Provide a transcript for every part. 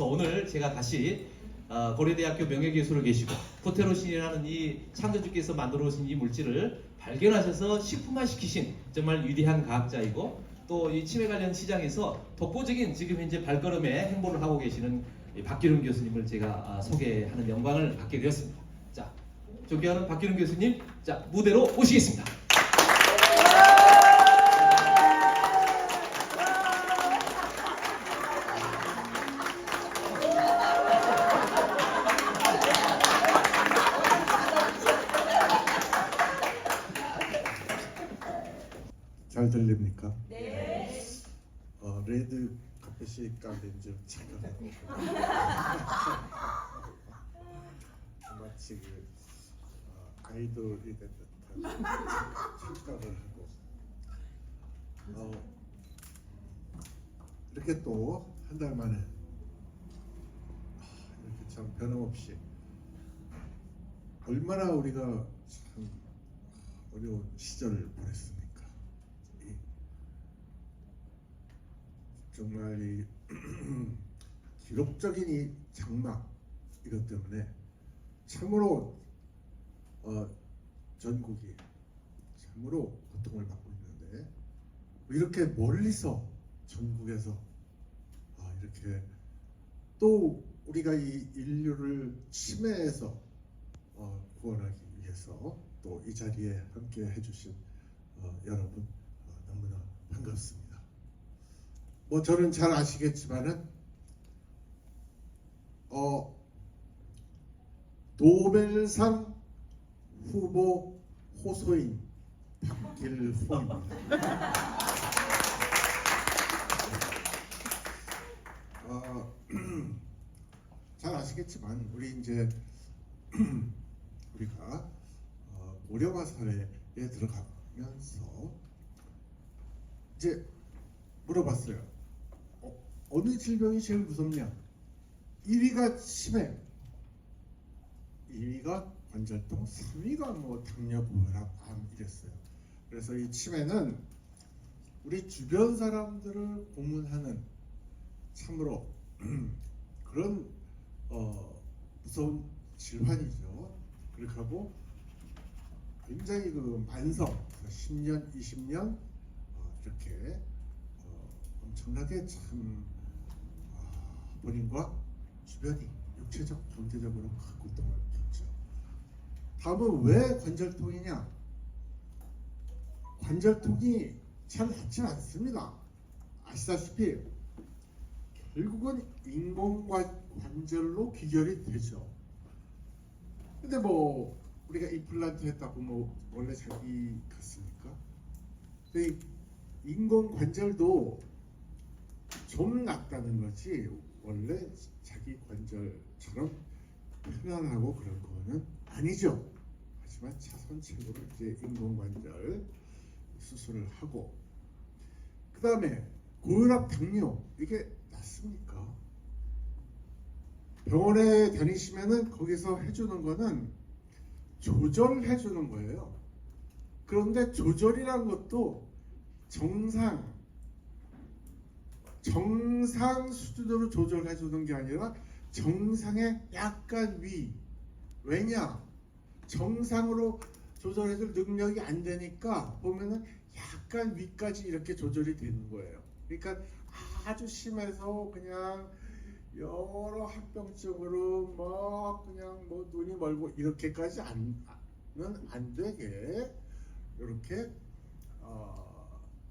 오늘 제가 다시 고려대학교 명예교수로 계시고 포테로신이라는 이 창조주께서 만들어 오신 이 물질을 발견하셔서 식품화시키신 정말 위대한 과학자이고 또 이 치매 관련 시장에서 독보적인 지금 현재 발걸음에 행보를 하고 계시는 박기룡 교수님을 제가 소개하는 영광을 받게 되었습니다. 자, 존경하는 박기룡 교수님, 자 무대로 모시겠습니다. 잘 들립니까? 네. 레드 카펫이 깔린 줄 착각하고 마치 아이돌이 된 듯한 착각을 하고 이렇게 또 한 달 만에 이렇게 참 변함없이 얼마나 우리가 참 어려운 시절을 보냈습니까? 정말 이 기록적인 이 장막 이것 때문에 참으로 전국이 참으로 고통을 받고 있는데 이렇게 멀리서 전국에서 이렇게 또 우리가 이 인류를 치매에서 구원하기 위해서 또 이 자리에 함께 해주신 여러분 너무나 반갑습니다. 뭐 저는 잘 아시겠지만은 노벨상 후보 호소인 박길호입니다. 잘 아시겠지만 우리 이제 우리가 고령화 사회에 들어가면서 이제 물어봤어요. 어느 질병이 제일 무섭냐? 1위가 치매, 2위가 관절통, 3위가 뭐 당뇨, 고혈압, 암 이랬어요. 그래서 이 치매는 우리 주변 사람들을 고문하는 참으로 그런 무서운 질환이죠. 그렇게 하고 굉장히 그 만성 10년, 20년 이렇게 엄청나게 참 본인과 주변이 육체적, 경제적으로 큰 고통을 겪죠. 다음은 왜 관절통이냐? 관절통이 잘 낫지 않습니다. 아시다시피 결국은 인공관절로 귀결이 되죠. 근데 뭐 우리가 임플란트 했다고 뭐 원래 자기 같습니까? 근데 인공관절도 좀 낫다는 거지 원래 자기 관절처럼 편안하고 그런 거는 아니죠. 하지만 차선책으로 이제 인공관절 수술을 하고 그 다음에 고혈압, 당뇨 이게 낫습니까? 병원에 다니시면은 거기서 해주는 거는 조절해 주는 거예요. 그런데 조절이란 것도 정상 수준으로 조절해 주는 게 아니라 정상의 약간 위. 왜냐? 정상으로 조절해 줄 능력이 안 되니까 보면은 약간 위까지 이렇게 조절이 되는 거예요. 그러니까 아주 심해서 그냥 여러 합병증으로 막 그냥 뭐 눈이 멀고 이렇게까지 안 되게 이렇게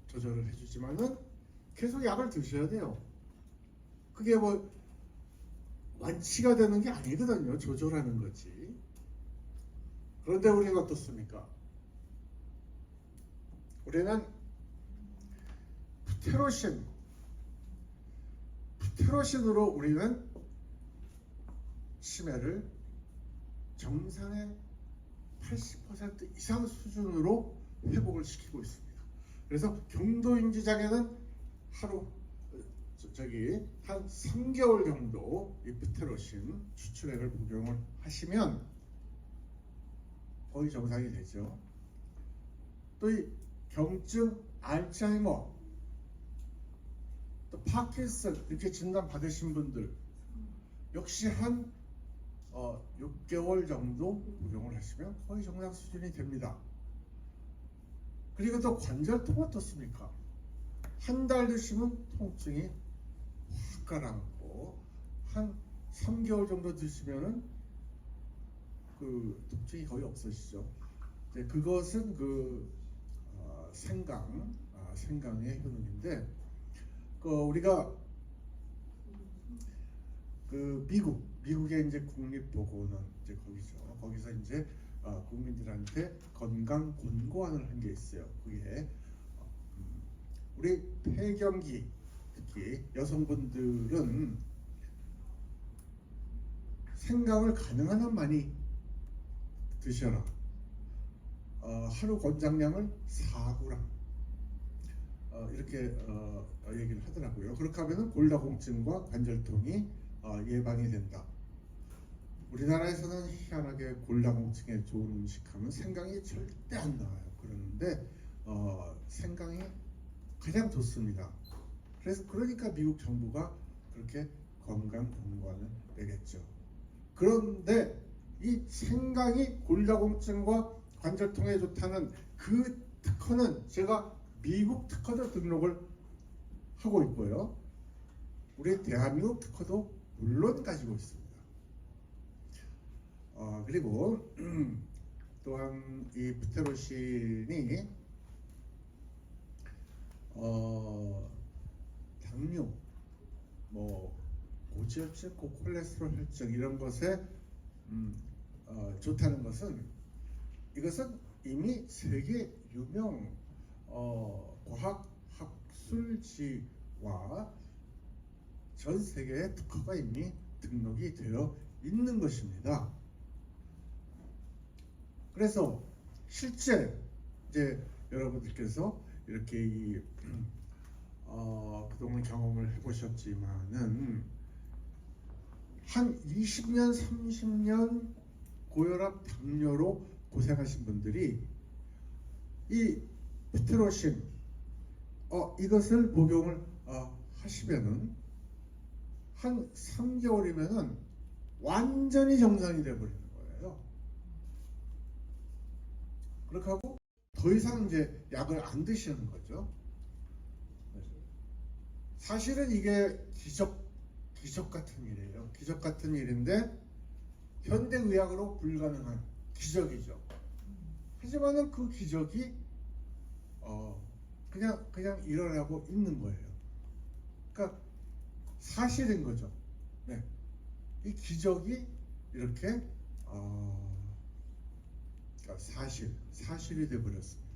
조절을 해주지만은 계속 약을 드셔야 돼요. 그게 뭐 완치가 되는 게 아니거든요. 조절하는 거지. 그런데 우리는 어떻습니까? 우리는 부테로신으로 우리는 치매를 정상의 80% 이상 수준으로 회복을 시키고 있습니다. 그래서 경도인지장에는 한 3개월 정도 이 부테로신 추출액을 복용을 하시면 거의 정상이 되죠. 또 이 경증, 알츠하이머, 또 파킨슨 이렇게 진단 받으신 분들 역시 한 6개월 정도 복용을 하시면 거의 정상 수준이 됩니다. 그리고 또 관절통 어떻습니까? 한 달 드시면 통증이 확 가라앉고 한 3개월 정도 드시면은 그 통증이 거의 없어지죠. 이제 그것은 생강의 효능인데 우리가 미국의 이제 국립보건원 이제 거기서 이제 국민들한테 건강 권고안을 한 게 있어요. 그게 우리 폐경기 특히 여성분들은 생강을 가능한 한 많이 드셔라. 하루 권장량을 4g 이렇게 얘기를 하더라고요. 그렇게 하면 골다공증과 관절통이 예방이 된다. 우리나라에서는 희한하게 골다공증에 좋은 음식하면 생강이 절대 안 나와요. 그러는데 생강이 가장 좋습니다. 그러니까 미국 정부가 그렇게 건강 권고안을 내겠죠. 그런데 이 생강이 골다공증과 관절통에 좋다는 그 특허는 제가 미국 특허도 등록을 하고 있고요. 우리 대한민국 특허도 물론 가지고 있습니다. 그리고 또한 이 부테로신이 당뇨, 고지혈증, 고콜레스테롤 혈증 이런 것에 좋다는 것은 이것은 이미 세계 유명 과학 학술지와 전 세계의 특허가 이미 등록이 되어 있는 것입니다. 그래서 실제 이제 여러분들께서 이렇게 그동안 경험을 해보셨지만은 한 20년, 30년 고혈압, 당뇨로 고생하신 분들이 이 부테로신 이것을 복용을 하시면은 한 3개월이면은 완전히 정상이 되어버리는 거예요. 그렇게 하고 더 이상 이제 약을 안 드시는 거죠. 사실은 이게 기적 같은 일이에요. 기적 같은 일인데 현대의학으로 불가능한 기적이죠. 하지만은 그 기적이 그냥 일어나고 있는 거예요. 그러니까 사실인 거죠. 네. 이 기적이 이렇게 사실이 되어버렸습니다.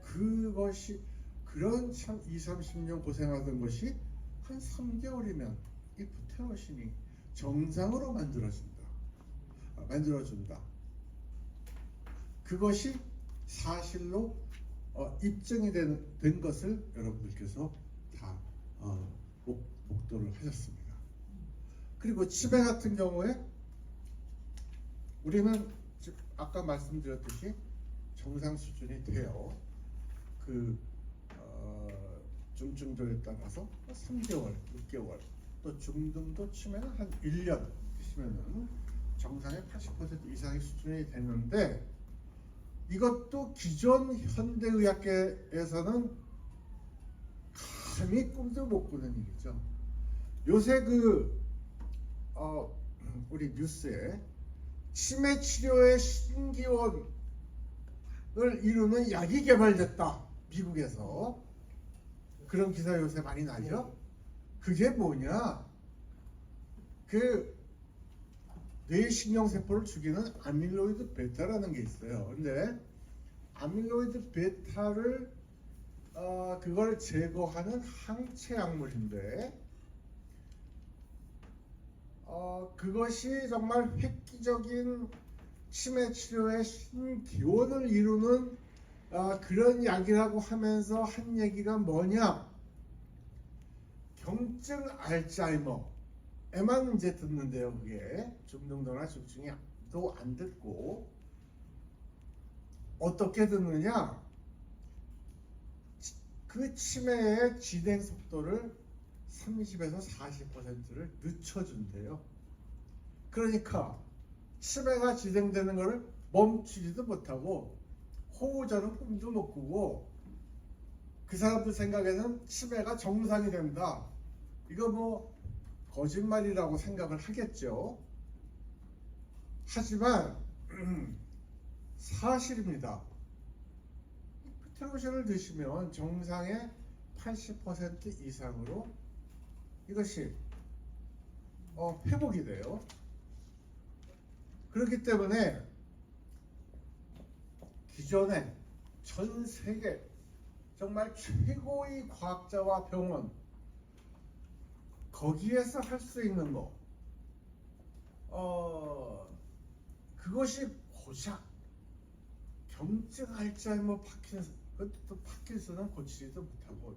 그것이 그런 참 20-30년 고생하던 것이 한 3개월이면 이 부테로신이 정상으로 만들어준다. 그것이 사실로 입증이 된 것을 여러분들께서 다 목도를 하셨습니다. 그리고 치매 같은 경우에 우리는 아까 말씀드렸듯이 정상 수준이 돼요. 중증도에 따라서 3개월, 6개월, 또 중등도 치매는 한 1년 드시면은 정상의 80% 이상의 수준이 되는데 이것도 기존 현대의학계에서는 감히 꿈도 못 꾸는 일이죠. 요새 우리 뉴스에 치매 치료의 신기원을 이루는 약이 개발됐다. 미국에서 그런 기사 요새 많이 나죠. 그게 뭐냐? 뇌신경세포를 죽이는 아밀로이드 베타라는 게 있어요. 근데 아밀로이드 베타를 그걸 제거하는 항체 약물인데 그것이 정말 획기적인 치매 치료의 신기원을 이루는 그런 약이라고 하면서 한 얘기가 뭐냐? 경증 알츠하이머에만 이제 듣는데요. 그게 중등도나 중증이 또 안 듣고 어떻게 듣느냐? 그 치매의 진행 속도를 30에서 40%를 늦춰준대요. 그러니까 치매가 진행되는 것을 멈추지도 못하고 호우자는 꿈도 못 꾸고 그 사람들 생각에는 치매가 정상이 된다. 이거 뭐 거짓말이라고 생각을 하겠죠. 하지만 사실입니다. 피트로신을 드시면 정상의 80% 이상으로 이것이 회복이 돼요. 그렇기 때문에 기존에 전 세계 정말 최고의 과학자와 병원 거기에서 할 수 있는 거 그것이 고작 경증 알츠하이머 파킨슨 그것도 파킨슨은 고치지도 못하고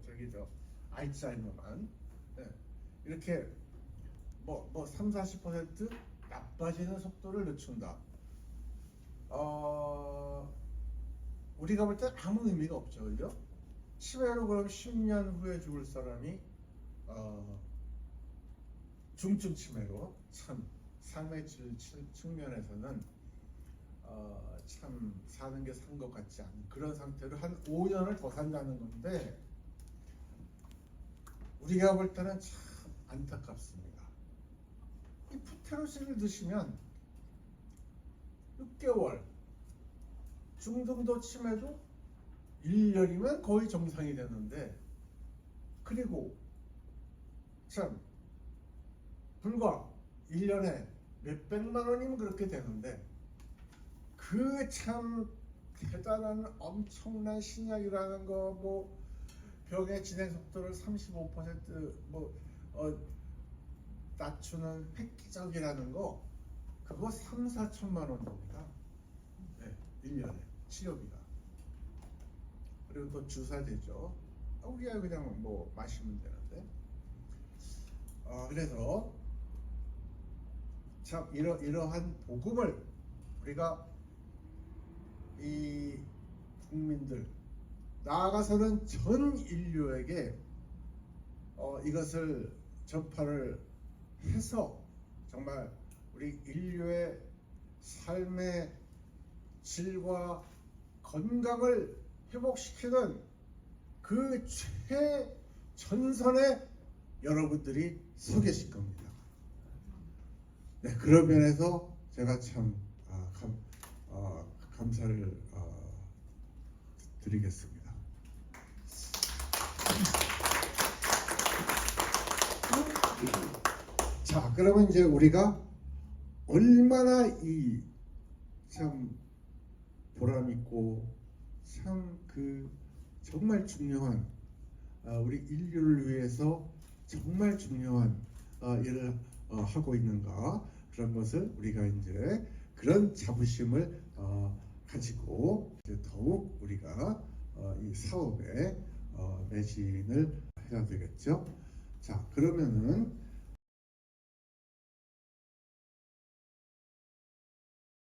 알츠하이머만 이렇게 뭐 30-40% 나빠지는 속도를 늦춘다. 우리가 볼 때 아무 의미가 없죠, 그죠? 치매로 그럼 10년 후에 죽을 사람이 중증 치매로 참 삶의 질 측면에서는 참 사는 게 산 것 같지 않은 그런 상태로 한 5년을 더 산다는 건데 우리가 볼 때는 참 안타깝습니다. 이 푸테로신을 드시면 6개월 중등도 치매도 1년이면 거의 정상이 되는데 그리고 참 불과 1년에 몇백만 원이면 그렇게 되는데 그 참 대단한 엄청난 신약이라는 거 뭐 병의 진행 속도를 35% 낮추는 획기적이라는 거 그거 3-4천만 원 됩니다. 1년에 치료비가. 그리고 또 주사되죠. 우리가 그냥 뭐 마시면 되는데. 그래서 참 이러한 복음을 우리가 이 국민들 나아가서는 전 인류에게 이것을 전파를 해서 정말 우리 인류의 삶의 질과 건강을 회복시키는 그 최전선에 여러분들이 서 계실 겁니다. 네, 그런 면에서 제가 참 감사를 드리겠습니다. 자, 그러면 이제 우리가 얼마나 이 참 보람 있고 참 정말 중요한 우리 인류를 위해서 정말 중요한 일을 하고 있는가 그런 것을 우리가 이제 그런 자부심을 가지고 이제 더욱 우리가 이 사업에 매진을 해야 되겠죠. 자, 그러면은